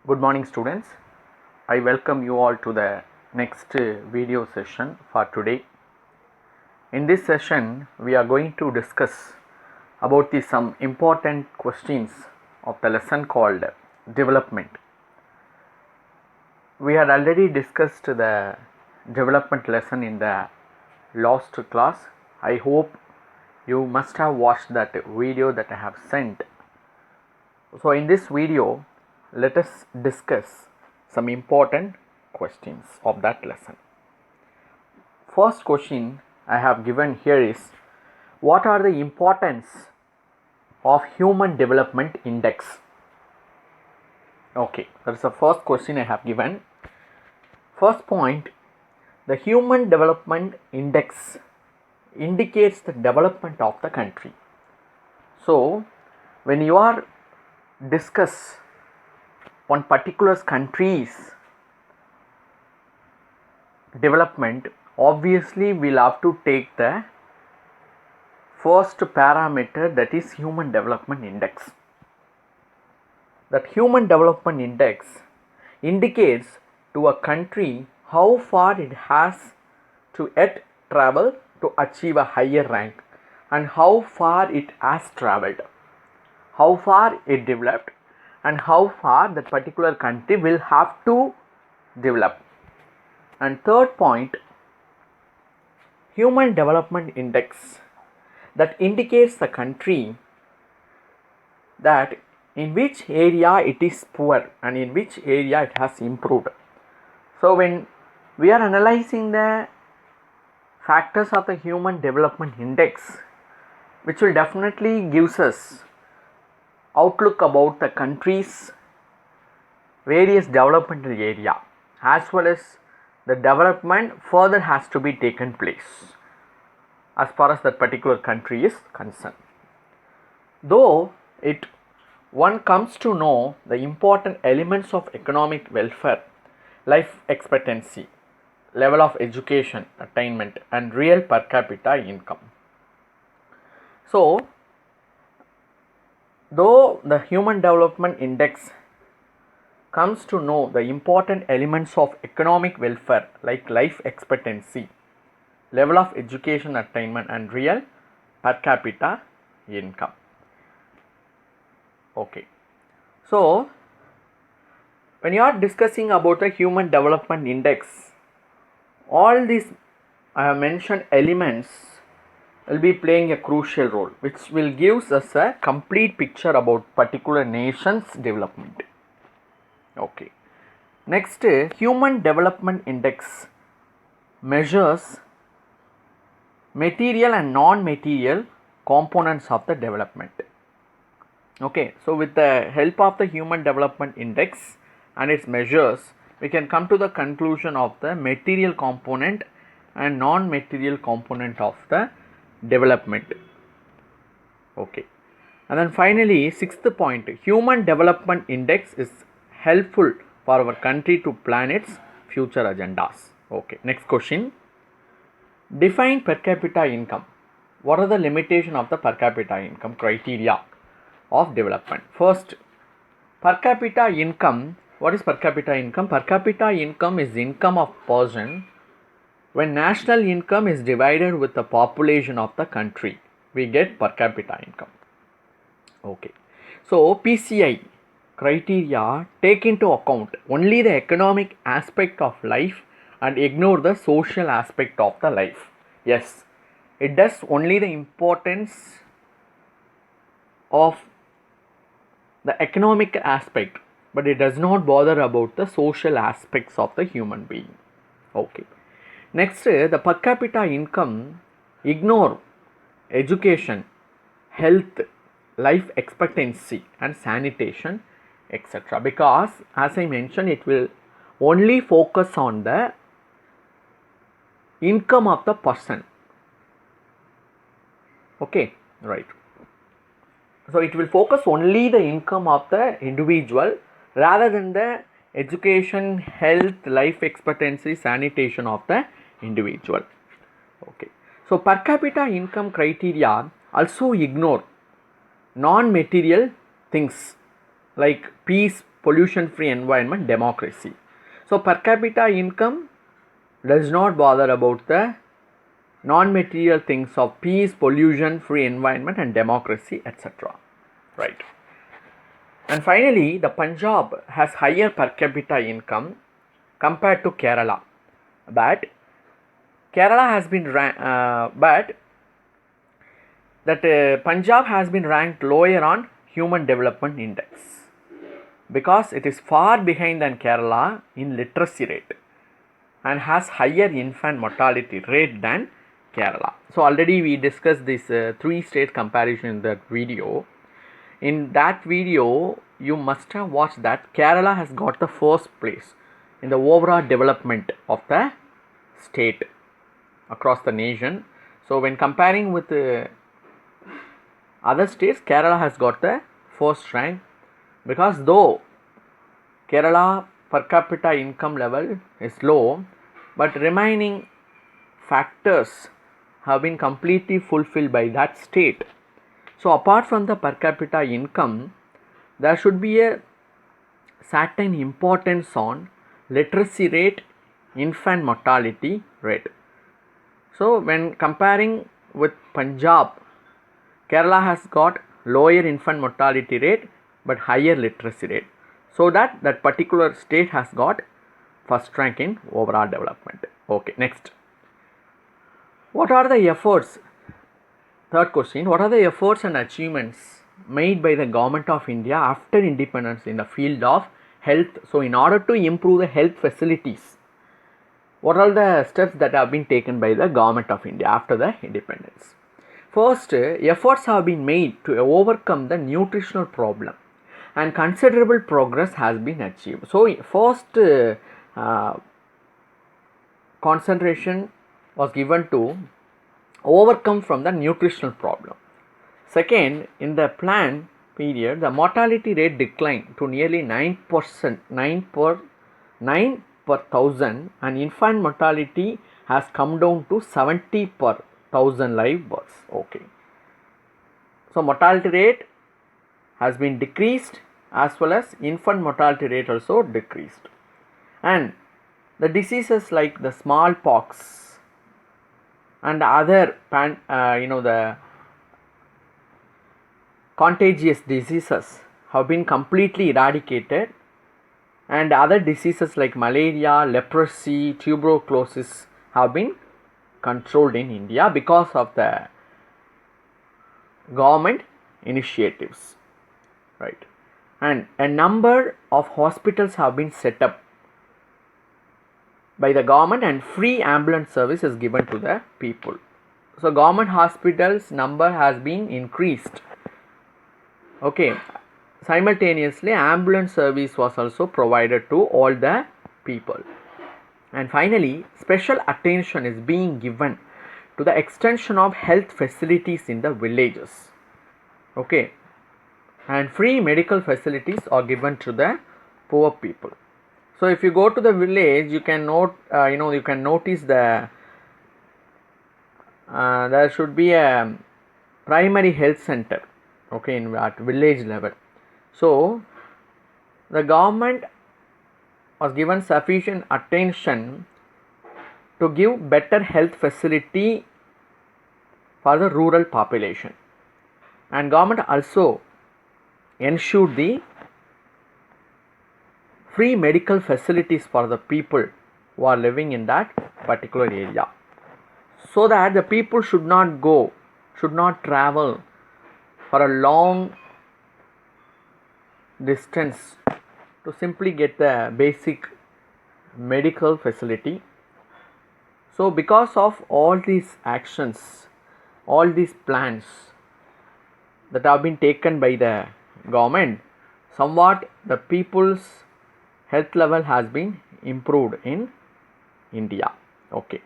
Good morning, students. I welcome you all to the next video session for today. In this session, we are going to discuss about some important questions of the lesson called development. We had already discussed the development lesson in the last class. I hope you must have watched that video that I have sent. So in this video, let us discuss some important questions of that lesson. First question I have given here is, what are the importance of Human Development Index? Okay, that's the first question I have given. First point, the Human Development Index indicates the development of the country. So when you are discuss one particular country's development, obviously we'll have to take the first parameter, that is Human Development Index. That Human Development Index indicates to a country how far it has to yet travel to achieve a higher rank and how far it has traveled, how far it developed and how far that particular country will have to develop. And third point, Human Development Index that indicates the country that in which area it is poor and in which area it has improved. So when we are analyzing the factors of the Human Development Index, which will definitely gives us outlook about the country's various developmental area, as well as the development further has to be taken place as far as that particular country is concerned. Though one comes to know the important elements of economic welfare, life expectancy, level of education attainment and real per capita income. So though the Human Development Index comes to know the important elements of economic welfare like life expectancy, level of education attainment and real per capita income. Okay, so when you are discussing about the Human Development Index, all these I have mentioned elements will be playing a crucial role, which will give us a complete picture about particular nation's development. Okay, next, Human Development Index measures material and non-material components of the development. Okay, so with the help of the Human Development Index and its measures, we can come to the conclusion of the material component and non-material component of the development. Okay, and then finally, sixth point, Human Development Index is helpful for our country to plan its future agendas. Okay, next question, define per capita income. What are the limitation of the per capita income criteria of development? First, per capita income. What is per capita income? Per capita income is income of person when national income is divided with the population of the country. We get per capita income. Okay, so PCI criteria take into account only the economic aspect of life and ignore the social aspect of the life. Yes, it does only the importance of the economic aspect, but it does not bother about the social aspects of the human being. Okay, next, the per capita income ignore education, health, life expectancy and sanitation, etc., because as I mentioned, it will only focus on the income of the person. Okay, right. So it will focus only the income of the individual rather than the education, health, life expectancy, sanitation of the individual. Okay, so per capita income criteria also ignore non-material things like peace, pollution free environment, democracy. So per capita income does not bother about the non-material things of peace, pollution free environment and democracy, etc. Right. And finally, the Punjab has higher per capita income compared to Kerala, but Kerala has been Punjab has been ranked lower on Human Development Index because it is far behind than Kerala in literacy rate and has higher infant mortality rate than Kerala. So already we discussed this 3-state comparison in that video. In that video, you must have watched that Kerala has got the first place in the overall development of the state across the nation. So when comparing with other states, Kerala has got the first rank because though Kerala per capita income level is low, but remaining factors have been completely fulfilled by that state. So apart from the per capita income, there should be a certain importance on literacy rate, infant mortality rate. So when comparing with Punjab, Kerala has got lower infant mortality rate but higher literacy rate. So that particular state has got first rank in overall development. Okay, next. What are the efforts? Third question, what are the efforts and achievements made by the Government of India after independence in the field of health? So in order to improve the health facilities, what are the steps that have been taken by the Government of India after the independence? First, efforts have been made to overcome the nutritional problem and considerable progress has been achieved. So first concentration was given to overcome from the nutritional problem. Second, in the plan period, the mortality rate declined to nearly 9%, 9 per thousand, and infant mortality has come down to 70 per thousand live births. Okay. So mortality rate has been decreased as well as infant mortality rate also decreased. And the diseases like the smallpox and other the contagious diseases have been completely eradicated, and other diseases like malaria, leprosy, tuberculosis have been controlled in India because of the government initiatives, right? And a number of hospitals have been set up by the government and free ambulance service is given to the people. So government hospitals number has been increased. Okay, simultaneously ambulance service was also provided to all the people. And finally, special attention is being given to the extension of health facilities in the villages. Okay, and free medical facilities are given to the poor people. So if you go to the village, you can you can notice there should be a primary health center, okay, at village level. So the government was given sufficient attention to give better health facility for the rural population, and government also ensured the free medical facilities for the people who are living in that particular area, so that the people should not travel for a long distance to simply get the basic medical facility. So because of all these actions, all these plans that have been taken by the government, somewhat the people's health level has been improved in India. Okay.